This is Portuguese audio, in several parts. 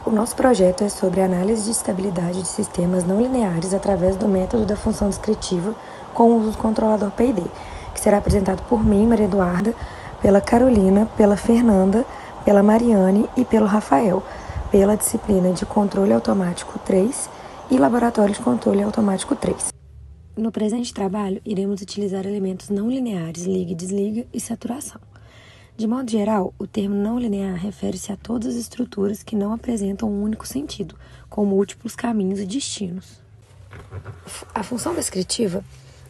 O nosso projeto é sobre análise de estabilidade de sistemas não lineares através do método da função descritiva com o uso do controlador PID, que será apresentado por mim, Maria Eduarda, pela Carolina, pela Fernanda, pela Mariane e pelo Rafael, pela disciplina de Controle Automático 3 e Laboratório de Controle Automático 3. No presente trabalho, iremos utilizar elementos não lineares, liga e desliga e saturação. De modo geral, o termo não linear refere-se a todas as estruturas que não apresentam um único sentido, com múltiplos caminhos e destinos. A função descritiva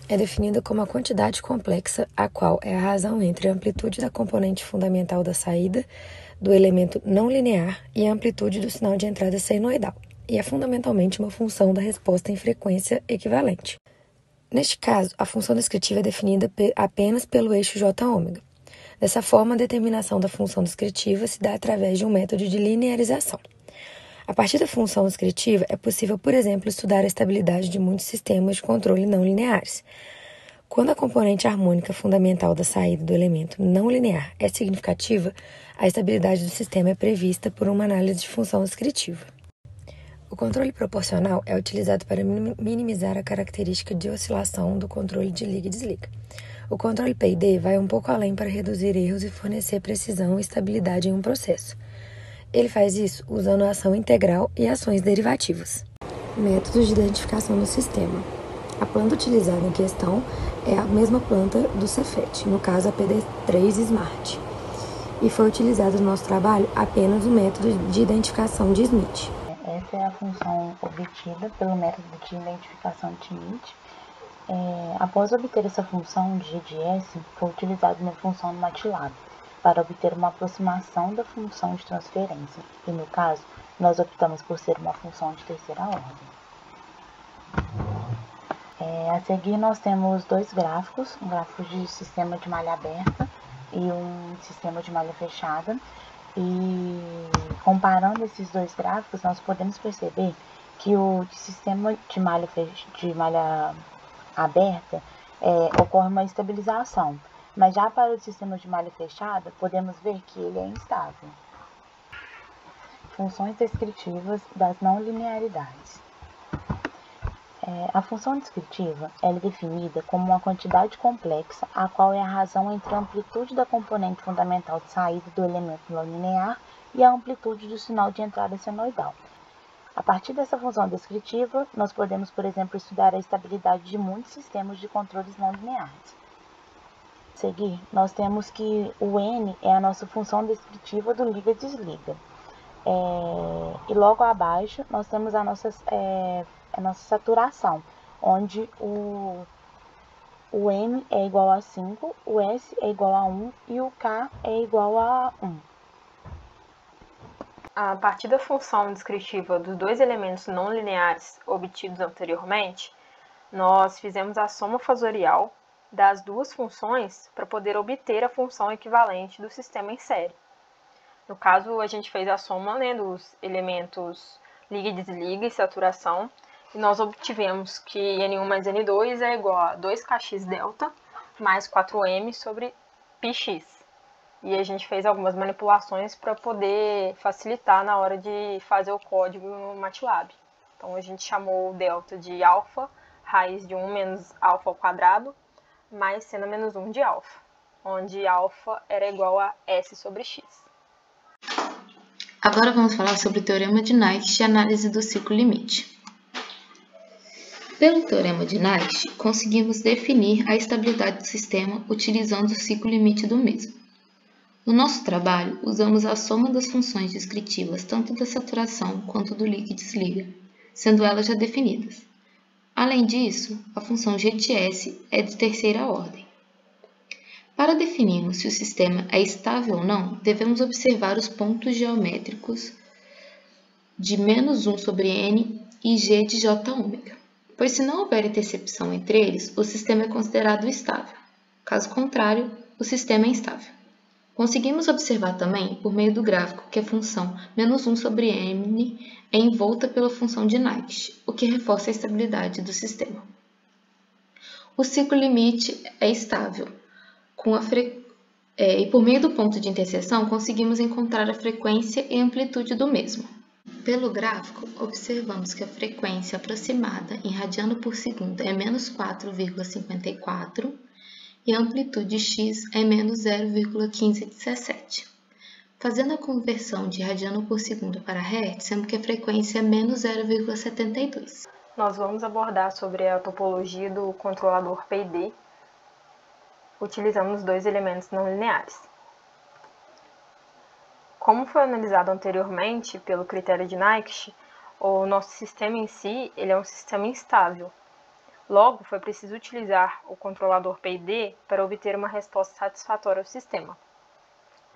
é definida como a quantidade complexa, a qual é a razão entre a amplitude da componente fundamental da saída do elemento não linear e a amplitude do sinal de entrada senoidal, e é fundamentalmente uma função da resposta em frequência equivalente. Neste caso, a função descritiva é definida apenas pelo eixo J-ômega. Dessa forma, a determinação da função descritiva se dá através de um método de linearização. A partir da função descritiva, é possível, por exemplo, estudar a estabilidade de muitos sistemas de controle não lineares. Quando a componente harmônica fundamental da saída do elemento não linear é significativa, a estabilidade do sistema é prevista por uma análise de função descritiva. O controle proporcional é utilizado para minimizar a característica de oscilação do controle de liga e desliga. O controle PID vai um pouco além para reduzir erros e fornecer precisão e estabilidade em um processo. Ele faz isso usando a ação integral e ações derivativas. Métodos de identificação do sistema. A planta utilizada em questão é a mesma planta do Cefet, no caso a PD3 Smart. E foi utilizado no nosso trabalho apenas o método de identificação de Smith. Essa é a função obtida pelo método de identificação de Smith. Após obter essa função de GDS, foi utilizado uma função no MATLAB para obter uma aproximação da função de transferência, e no caso, nós optamos por ser uma função de terceira ordem. A seguir, nós temos dois gráficos, um gráfico de sistema de malha aberta e um sistema de malha fechada, e comparando esses dois gráficos, nós podemos perceber que o sistema de malha aberta ocorre uma estabilização, mas já para o sistema de malha fechada, podemos ver que ele é instável. Funções descritivas das não linearidades. A função descritiva é definida como uma quantidade complexa, a qual é a razão entre a amplitude da componente fundamental de saída do elemento não linear e a amplitude do sinal de entrada senoidal. A partir dessa função descritiva, nós podemos, por exemplo, estudar a estabilidade de muitos sistemas de controles não lineares. A seguir, nós temos que o N é a nossa função descritiva do liga-desliga. E logo abaixo, nós temos a nossa saturação, onde o M é igual a 5, o S é igual a 1 e o K é igual a 1. A partir da função descritiva dos dois elementos não lineares obtidos anteriormente, nós fizemos a soma fasorial das duas funções para poder obter a função equivalente do sistema em série. No caso, a gente fez a soma dos elementos liga e desliga e saturação, e nós obtivemos que N1 mais N2 é igual a 2kx delta mais 4m sobre πx. E a gente fez algumas manipulações para poder facilitar na hora de fazer o código no MATLAB. Então a gente chamou o delta de alfa, raiz de 1 menos alfa ao quadrado, mais seno menos 1 de alfa, onde alfa era igual a S sobre x. Agora vamos falar sobre o teorema de Naix e análise do ciclo limite. Pelo teorema de Naix, conseguimos definir a estabilidade do sistema utilizando o ciclo limite do mesmo. No nosso trabalho, usamos a soma das funções descritivas tanto da saturação quanto do liga e desliga, sendo elas já definidas. Além disso, a função g de S é de terceira ordem. Para definirmos se o sistema é estável ou não, devemos observar os pontos geométricos de -1 sobre n e g de J-ômega, pois se não houver intercepção entre eles, o sistema é considerado estável. Caso contrário, o sistema é instável. Conseguimos observar também, por meio do gráfico, que a função -1 sobre n é envolta pela função de Naix, o que reforça a estabilidade do sistema. O ciclo limite é estável, e por meio do ponto de interseção conseguimos encontrar a frequência e amplitude do mesmo. Pelo gráfico, observamos que a frequência aproximada em radiano por segundo é menos 4,54 e a amplitude x é menos 0,1517. Fazendo a conversão de radiano por segundo para hertz, vemos que a frequência é menos 0,72. Nós vamos abordar sobre a topologia do controlador PID, utilizando os dois elementos não lineares. Como foi analisado anteriormente pelo critério de Nyquist, o nosso sistema em si ele é um sistema instável. Logo, foi preciso utilizar o controlador PID para obter uma resposta satisfatória ao sistema.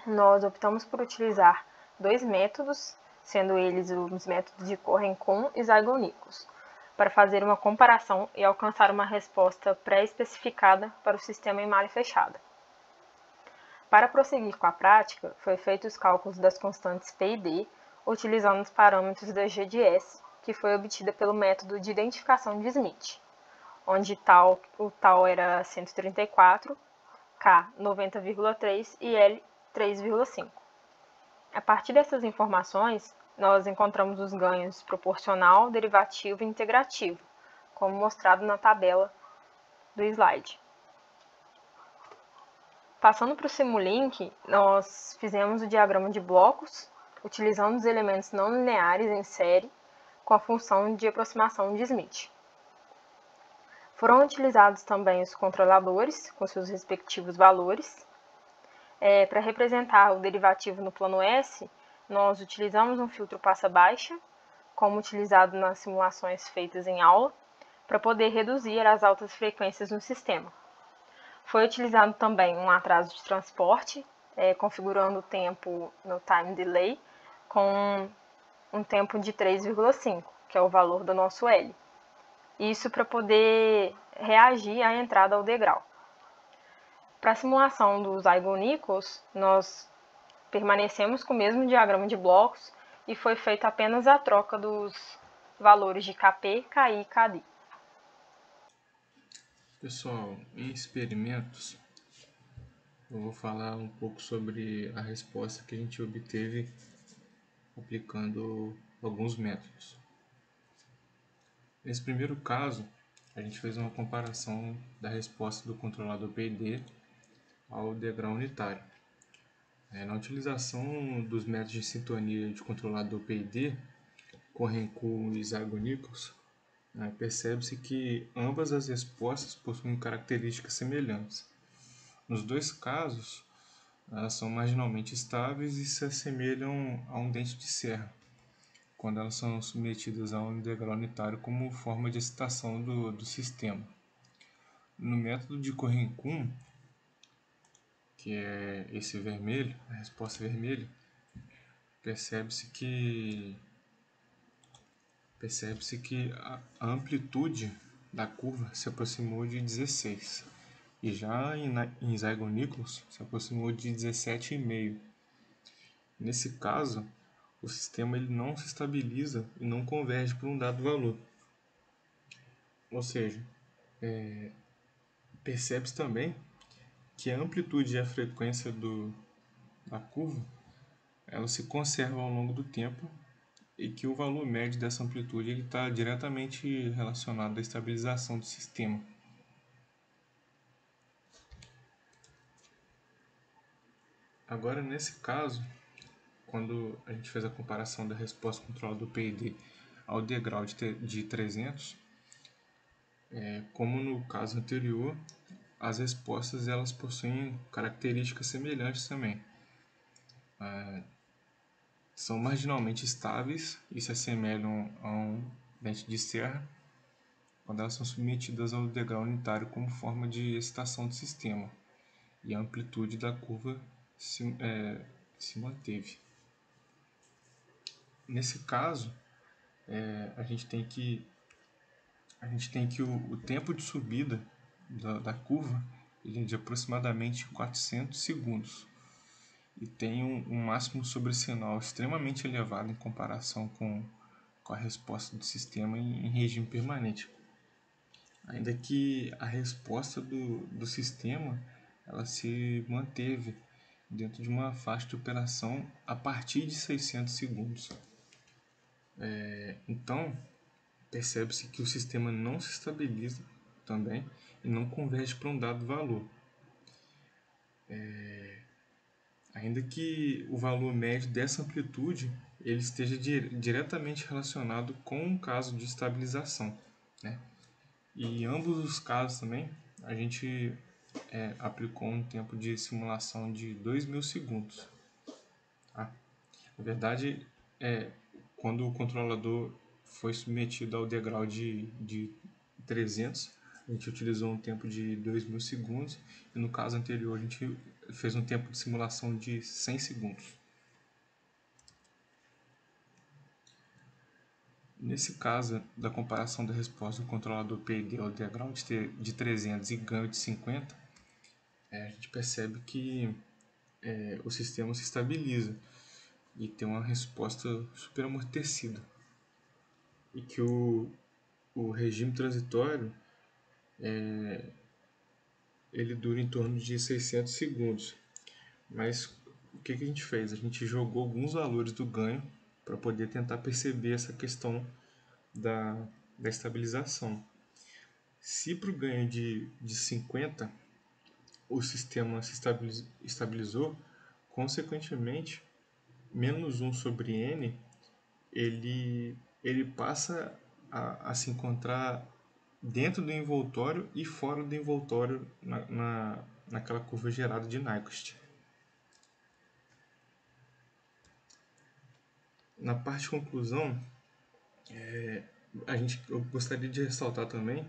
Nós optamos por utilizar dois métodos, sendo eles os métodos de Cohen-Kuhn e Zeigarnik, para fazer uma comparação e alcançar uma resposta pré-especificada para o sistema em malha fechada. Para prosseguir com a prática, foi feito os cálculos das constantes P e D, utilizando os parâmetros da G de S, que foi obtida pelo método de identificação de Smith, onde o tau era 134, K 90,3 e L 3,5. A partir dessas informações, nós encontramos os ganhos proporcional, derivativo e integrativo, como mostrado na tabela do slide. Passando para o Simulink, nós fizemos o diagrama de blocos, utilizando os elementos não lineares em série, com a função de aproximação de Smith. Foram utilizados também os controladores, com seus respectivos valores. Para representar o derivativo no plano S, nós utilizamos um filtro passa-baixa, como utilizado nas simulações feitas em aula, para poder reduzir as altas frequências no sistema. Foi utilizado também um atraso de transporte, configurando o tempo no time delay, com um tempo de 3,5, que é o valor do nosso L. Isso para poder reagir à entrada ao degrau. Para a simulação dos Zeigarnik, nós permanecemos com o mesmo diagrama de blocos e foi feita apenas a troca dos valores de Kp, Ki e Kd. Pessoal, em experimentos, eu vou falar um pouco sobre a resposta que a gente obteve aplicando alguns métodos. Nesse primeiro caso, a gente fez uma comparação da resposta do controlador PID ao degrau unitário. Na utilização dos métodos de sintonia de controlador PID, Cohen-Kuhn e Zeigarnik, percebe-se que ambas as respostas possuem características semelhantes. Nos dois casos, elas são marginalmente estáveis e se assemelham a um dente de serra, quando elas são submetidas a um degrau unitário como forma de excitação do sistema. No método de Cohen-Kuhn, que é esse vermelho, a resposta vermelha, percebe-se que a amplitude da curva se aproximou de 16, e já em Zeigarnik se aproximou de 17,5. Nesse caso, o sistema ele não se estabiliza e não converge para um dado valor. Ou seja, percebe-se também que a amplitude e a frequência da curva ela se conserva ao longo do tempo e que o valor médio dessa amplitude está diretamente relacionado à estabilização do sistema. Agora, nesse caso, quando a gente fez a comparação da resposta controlada do PID ao degrau de 300, como no caso anterior, as respostas elas possuem características semelhantes também. São marginalmente estáveis e se assemelham a um dente de serra quando elas são submetidas ao degrau unitário como forma de excitação do sistema, e a amplitude da curva se manteve. Nesse caso, a gente tem que o tempo de subida da curva ele é de aproximadamente 400 segundos e tem um máximo sobresinal extremamente elevado em comparação com a resposta do sistema em regime permanente. Ainda que a resposta do sistema ela se manteve dentro de uma faixa de operação a partir de 600 segundos. Então, percebe-se que o sistema não se estabiliza também e não converge para um dado valor. Ainda que o valor médio dessa amplitude ele esteja diretamente relacionado com um caso de estabilização, né? E em ambos os casos também, a gente aplicou um tempo de simulação de 2.000 segundos. Tá? Na verdade, quando o controlador foi submetido ao degrau de 300, a gente utilizou um tempo de 2.000 segundos, e no caso anterior a gente fez um tempo de simulação de 100 segundos. Nesse caso da comparação da resposta do controlador PID ao degrau de 300 e ganho de 50, a gente percebe que o sistema se estabiliza e tem uma resposta super amortecida. E que o regime transitório ele dura em torno de 600 segundos. Mas o que a gente fez? A gente jogou alguns valores do ganho para poder tentar perceber essa questão da estabilização. Se para o ganho de 50 o sistema se estabilizou, consequentemente, menos 1 sobre n, ele passa a se encontrar dentro do envoltório e fora do envoltório naquela curva gerada de Nyquist. Na parte de conclusão, eu gostaria de ressaltar também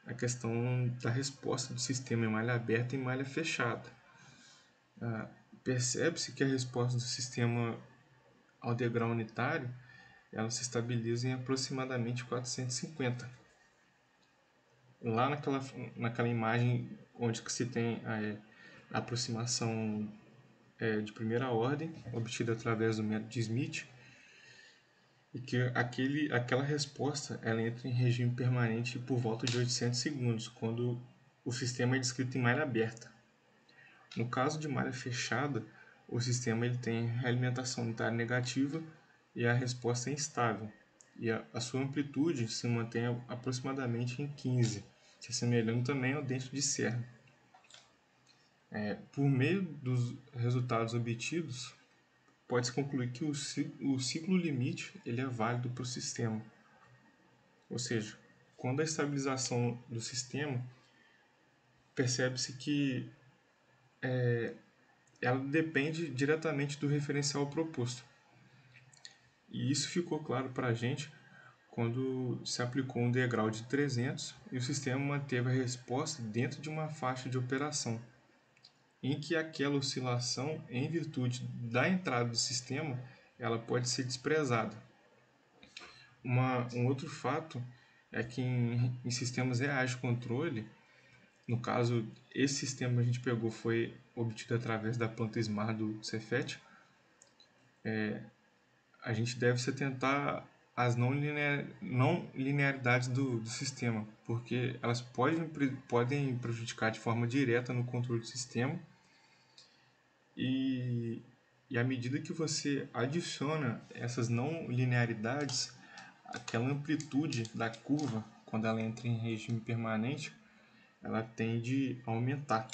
a questão da resposta do sistema em malha aberta e malha fechada. Percebe-se que a resposta do sistema ao degrau unitário ela se estabiliza em aproximadamente 450. Lá naquela imagem onde se tem a aproximação de primeira ordem, obtida através do método de Smith, e que aquela resposta ela entra em regime permanente por volta de 800 segundos, quando o sistema é descrito em malha aberta. No caso de malha fechada, o sistema ele tem realimentação unitária negativa e a resposta é instável, e a sua amplitude se mantém aproximadamente em 15, se assemelhando também ao dente de Serra. Por meio dos resultados obtidos, pode-se concluir que o ciclo limite ele é válido para o sistema. Ou seja, quando a estabilização do sistema, percebe-se que ela depende diretamente do referencial proposto. E isso ficou claro para a gente quando se aplicou um degrau de 300 e o sistema manteve a resposta dentro de uma faixa de operação, em que aquela oscilação, em virtude da entrada do sistema, ela pode ser desprezada. Um outro fato é que em sistemas reais de controle, no caso, esse sistema que a gente pegou foi obtido através da planta SMART do Cefet, a gente deve se atentar às não linearidades do sistema, porque elas podem prejudicar de forma direta no controle do sistema, e à medida que você adiciona essas não linearidades, aquela amplitude da curva, quando ela entra em regime permanente, ela tende a aumentar.